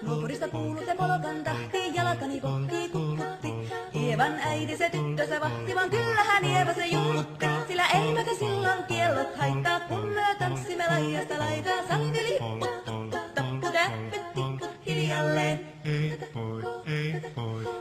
Nuoporista kuuluu se polkan tahti, jalkani pohtii kukkutti. Ievan äiti se tyttönsä vahti, vaan kyllähän Ieva se julmutti. Sillä eipä se silloin kiellot haittaa, kun me tanssimme laidasta laitaan. Salveli tappu täppytti hiljalleen.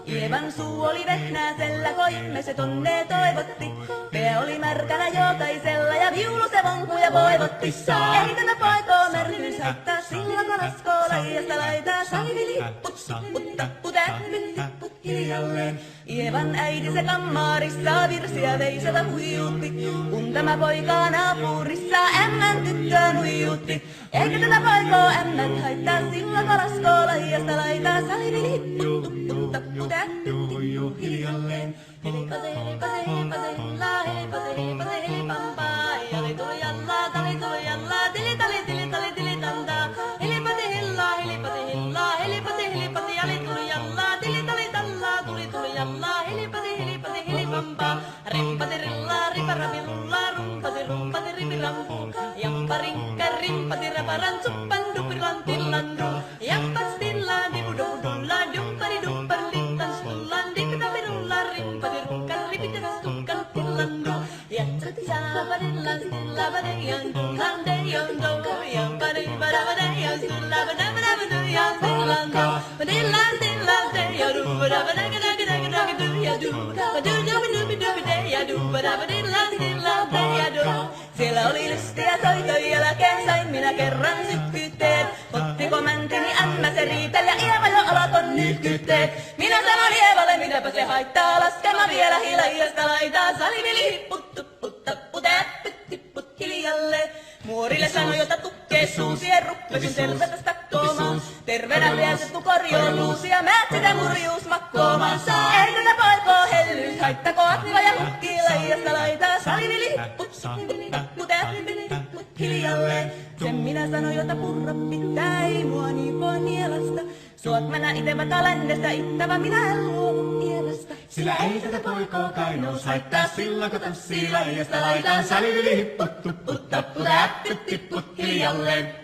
Ievan suu oli vehnäisellä, koimme se tonne toivotti. Pää oli märkänä jokaisella ja viulu se vonkuja voivotti. Ei tätä poikoo märkyys haittaa, sillä kun askoo laidasta laitaan. Salveli tappu täppytti hiljalleen. Ievan äiti se kammarissa virsiä veisata huijuutti. Kun tämä poika naapurissa ämmän tyttöön huijuutti. Eikä tätä poikoo ämmät haittaa, sillä kun askoo laidasta laitaa. Salveli tappu täppytti hiljalleen. Helipase, helipase, helipase, hilla, helipase, helipase, helipampaa. Jali tuli jalla, tili tali tanta. Helipase, hilla, helipase, hilla, helipase, helipase, jali tuli jalla, tili tuli jalla, helipase, helipase, helipampaa. Rimpase, rilla, riparapirulla, rumpase, ripirampu. Jampa, rinkka, rimpase, raparan, suppan, dupiran, tillandu. Jampas, tillan, dibududulla, dumpari, littan, stullan, diktapirulla, rimpase, rukkan, ripitas, tukkan, tillandu. Jatsati, saabadillan, stillabadayan, tullandayan, do. Jampari, badabadayan, stillabadabadayan, stillando. Badillan, stillan, deyadu, badabadagadagadagadagadu, yadu. Badudubidubidubideadu, badabadillan, stillan, deyadu. Siellä oli lystiä soitoja jälkeen, sain minä kerran sykkytteet. Ottiko mäntini ämmä se riitel ja Ieva jo alkoi nyhkytteet. Minä sanon Ievalle, minäpä se haittaa, laskema vielä hiljasta laitaa. Salivili hipput, tupput, tappu, täppyt, tipput hiljalle. Muorille sanoi, jota tukkee suusien ruppesin tervetä stakkoomaan. Terveenä liesettu korjoon luusia, määt sitä murjuus makkoomaan. Ei tätä poikoo hellyys, haittako akniva ja hukkii laidasta laitaa. Salivili hipput, tappu, täppyt hiljalle. Sen minä sanoin, jota purra pitää, ei mua niin voi nielasta. Suot mä nää itevä talennesta, ittävä minä en luovu Ievasta. Sillä ei tätä poikoo kainous haittaa, silloin kun tanssii laidasta laitaan. Salivili hipput, tupput, tappu, täppyt, tipput hiljalleen.